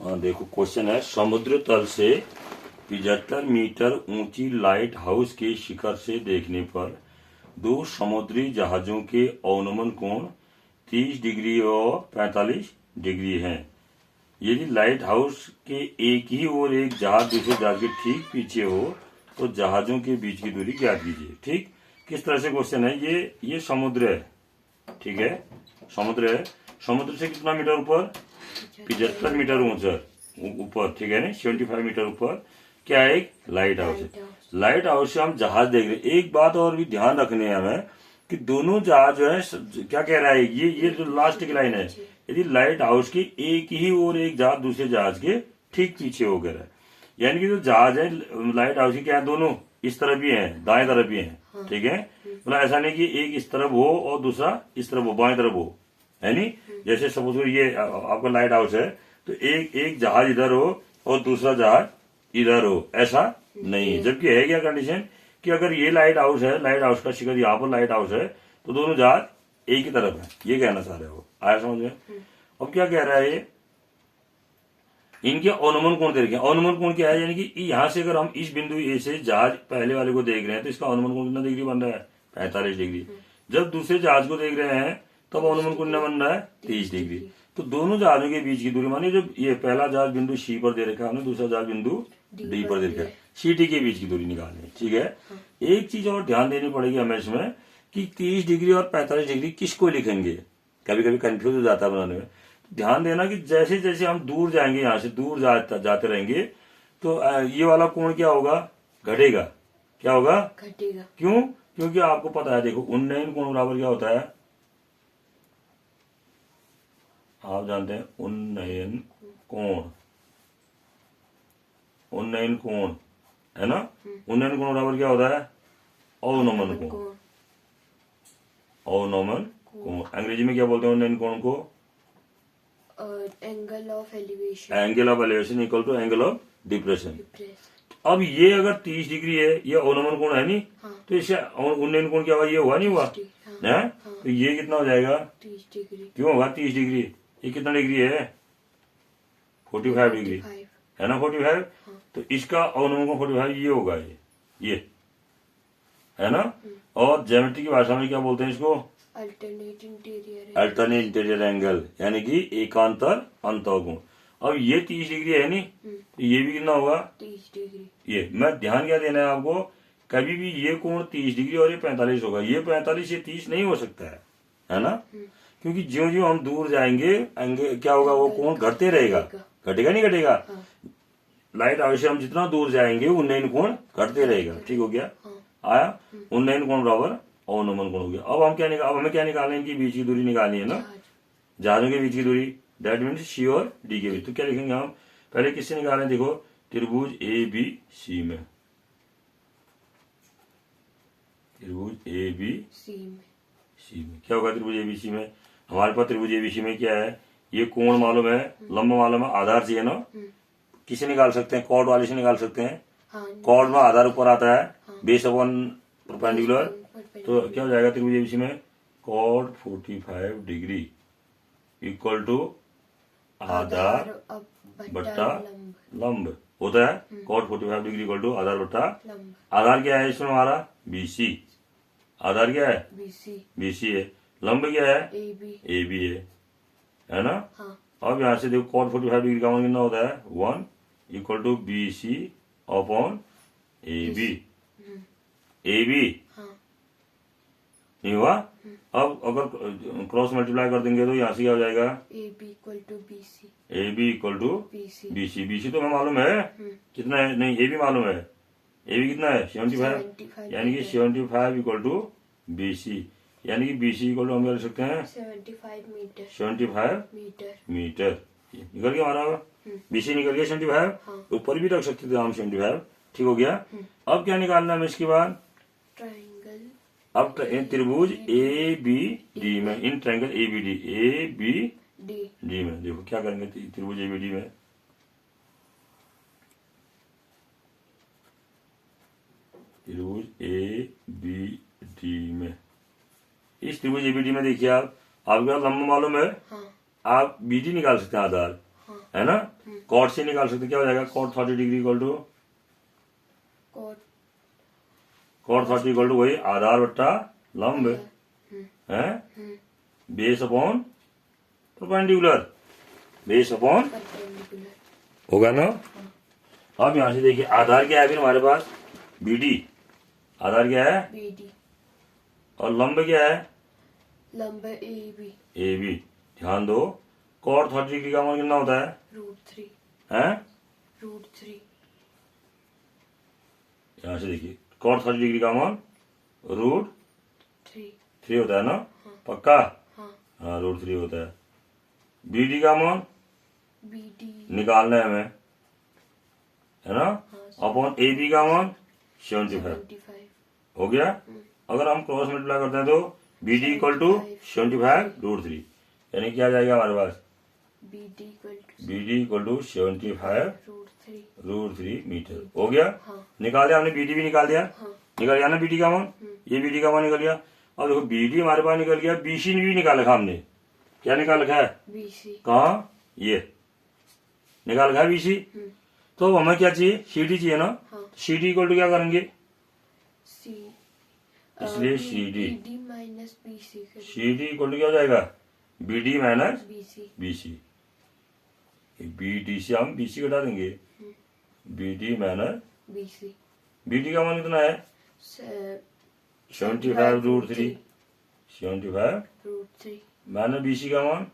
देखो क्वेश्चन है, समुद्र तल से 75 मीटर ऊंची लाइट हाउस के शिखर से देखने पर दो समुद्री जहाजों के अवनमन कोण 30 डिग्री और 45 डिग्री हैं। यदि लाइट हाउस के एक ही ओर एक जहाज दूसरे जहाज के ठीक पीछे हो तो जहाजों के बीच की दूरी ज्ञात कीजिए। ठीक, किस तरह से क्वेश्चन है? ये समुद्र है, ठीक है, समुद्र है। समुद्र से कितना मीटर ऊपर? 75 मीटर ऊंचा ऊपर, ठीक है ना, 75 मीटर ऊपर क्या है? एक लाइट हाउस है। लाइट हाउस से हम जहाज देख रहे हैं। एक बात और भी ध्यान रखनी है हमें कि दोनों जहाज जो है, क्या कह रहा है, ये जो लास्ट की लाइन है, यदि लाइट हाउस की एक ही और एक जहाज दूसरे जहाज के ठीक पीछे हो गया है, यानी कि जो जहाज है लाइट हाउस की क्या है, दोनों इस तरफ भी है, दाएं तरफ भी है, ठीक है। मतलब ऐसा नहीं कि एक इस तरफ हो और दूसरा इस तरफ हो, बाएं तरफ हो, है नहीं। जैसे सपोज ये आपका लाइट हाउस है तो एक जहाज इधर हो और दूसरा जहाज इधर हो, ऐसा नहीं है। जबकि है क्या कंडीशन कि अगर ये लाइट हाउस है, लाइट हाउस का शिखर यहाँ पर लाइट हाउस है, तो दोनों जहाज एक ही तरफ है, ये कहना चाह रहे हो। आया समझ में? अब क्या कह रहा है ये, इनके अनुमान कोण दे रखे हैं। अनुमान कोण क्या है? यानी कि यहां से अगर हम इस बिंदु ए से जहाज पहले वाले को देख रहे हैं तो इसका अनुमान कोण कितना डिग्री बन रहा है? 45 डिग्री। जब दूसरे जहाज को देख रहे हैं तब अनुमान कोण बन रहा है 30 डिग्री। तो दोनों जहाजों के बीच की दूरी मानी, जब ये पहला जहाज बिंदु सी पर दे रखा है, हमने दूसरा जहाज बिंदु डी पर दे रखा है, सी डी के बीच की दूरी निकालनी है, ठीक है। एक चीज और ध्यान देनी पड़ेगी हमें इसमें कि 30 डिग्री और 45 डिग्री किसको लिखेंगे, कभी कभी कंफ्यूज हो जाता है बनाने में। ध्यान देना कि जैसे जैसे हम दूर जाएंगे, यहां से दूर जाते रहेंगे तो ये वाला कोण क्या होगा? घटेगा। क्या होगा? घटेगा। क्यों? क्योंकि आपको पता है, देखो उन्नयन कोण बराबर क्या होता है, आप जानते हैं, उन्नयन कोण, उन्नयन कोण है ना। उन्नयन कोण बराबर क्या होता है? अवनमन कोण। अवनमन कोण अंग्रेजी में क्या बोलते हैं उन्नयन कोण को? Angle of elevation. Angle of elevation equal to angle of depression. अब ये अगर 30 डिग्री है, ये अवनमन कोण है नहीं, तो इससे उन्नयन कोण क्या हुआ? ये हुआ नहीं हुआ है? तो ये कितना हो जाएगा? 30 डिग्री। क्यों होगा 30 डिग्री? ये कितना डिग्री है? 45 डिग्री है ना, 45। तो इसका अवनमन कोण 45 ये होगा, ये है ना। और ज्योमेट्री की भाषा में क्या बोलते हैं इसको? Alternate interior. Alternate interior angle, यानी कि एकांतर अंतःकोण। अब ये 30 डिग्री है नहीं, तो ये भी कितना होगा? 30 डिग्री। ये मैं ध्यान क्या देना है आपको, कभी भी ये कोण 30 डिग्री और ये 45 होगा, ये 45 ये 30 नहीं हो सकता है ना। क्योंकि ज्यो ज्यो हम दूर जाएंगे क्या होगा, वो कोण घटते रहेगा। घटेगा नहीं घटेगा? लाइट हाउस से हम जितना दूर जाएंगे उन्नयन कोण घटते रहेगा। ठीक हो गया? आया? उन्नयन कोण बराबर अवनमन कोण हो गया। अब हम अब हमें क्या निकालना है? इनकी बीच की दूरी निकालनी है ना, जहाजों के बीच की दूरी, दैट मीन्स सी और डी के बीच। तो क्या लिखेंगे हम? पहले किससे निकालें? देखो त्रिभुज ए बी सी में, त्रिभुज ए बी सी में क्या होगा? त्रिभुज ए बी सी में हमारे पास त्रिभुज ए बी सी में क्या है? ये कोण मालूम है, लंब मालूम है, आधार चाहिए ना। किसे निकाल सकते हैं? कॉर्ड वाले से निकाल सकते हैं। कॉर्ड में आधार ऊपर आता है, बेस अपॉन परपेंडिकुलर। तो क्या हो जाएगा त्रिभुज एबीसी में? कॉड 45 डिग्री इक्वल टू आधार बट्टा लंब होता है। कॉड 45 डिग्री इक्वल टू आधार बट्टा। आधार क्या है इसमें हमारा? बीसी। आधार क्या है? बीसी है। लंब क्या है? ए बी है ना। अब यहाँ से देखो कॉड 45 डिग्री का मान कितना होता है? 1 equal to B C upon A B. A B नहीं हुआ? अब अगर क्रॉस मल्टीप्लाई कर देंगे तो यहाँ से क्या हो जाएगा? A B equal to B C. A B equal to B C. B C तो हमें मालूम है कितना है, नहीं ए बी मालूम है। ए बी कितना है? 75, यानी कि 75 इक्वल टू बी सी, यानी कि बी सी इक्वल टू हम क्या लिख सकते हैं? 75 मीटर। 75 मीटर निकल गया हमारा। बी सी निकल गया 75। ऊपर भी रख सकते थे हम 75। ठीक हो गया? अब क्या निकालना है इसके बाद? ट्राइंगल। अब त्रिभुज ए बी डी में, in triangle A B D, A B D में देखो क्या करेंगे त्रिभुज ए बी डी में। त्रिभुज ए बी डी में, इस त्रिभुज ए बी डी में देखिए आप, आपको लंब मालूम है, आप बी डी निकाल सकते हैं आधार। है ना। कॉट से निकाल सकते, क्या हो जाएगा, cot 30 degree equal to cot cot 30 equal to वही आधार बट्टा लंब है, base upon perpendicular, base upon perpendicular. होगा ना। अब यहां से देखिए आधार क्या है फिर हमारे पास, BD, आधार क्या है, BD. और लंब क्या है, लंब AB. AB। ध्यान दो, कॉट 30 डिग्री का मान कितना होता है, √3. हैं, √3. यहां से देखिए कॉट 30 डिग्री का मान √3 3. होता है ना, पक्का, हाँ. हाँ √3 होता है। BD का मान BD. निकालना है हमें, है ना, अपॉन AB का मान 75 75. हो गया। अगर हम क्रॉस मल्टीप्लाई करते हैं तो BD इक्वल टू 75 √3, यानी क्या आ जाएगा हमारे पास, BD equal to BD equal to 75 √3. √3 metre हो गया। हाँ. निकाल दिया हमने, BD भी निकाल दिया, हाँ. निकल गया ना BD का मान, ये BD का मान निकल गया। अब देखो BD हमारे पास निकल गया, BC भी निकाल रखा हमने, क्या निकाल रखा है, BC. कहाँ, ये निकाल रखा है BC। तो अब हमें क्या चाहिए, CD चाहिए ना, हाँ. CD इक्वल टू क्या करेंगे, C. इसलिए CD, BD minus BC. CD इक्वल टू क्या हो जाएगा, BD minus BC. BC, BD से हम BC घटा देंगे, BD माइनस BC. BD का मान कितना है, 75 √3, 75 √3. माइनस BC का मान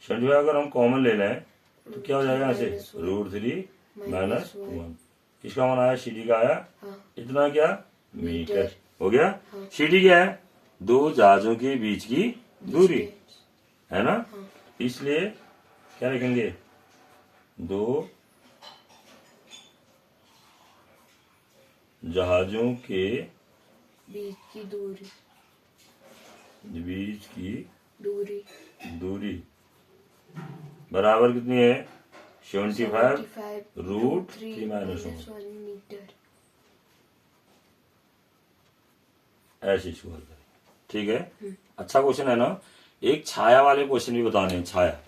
75 अगर हम कॉमन ले लें तो क्या हो जाएगा यहाँ से, √3 माइनस 1, इसका मान आया, CD का आया हाँ. इतना, क्या, मीटर हो गया। हाँ. CD क्या है, दो जहाजों के बीच की दूरी, है ना, हाँ. इसलिए क्या लिखेंगे, दो जहाजों के बीच की दूरी. बीच की दूरी. दूरी बराबर कितनी है, 75 √3 माइनस 1, 1 मीटर. ऐसे सॉल्व करें, ठीक है। अच्छा क्वेश्चन है ना। एक छाया वाले क्वेश्चन भी बताने हैं, छाया,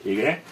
ठीक है।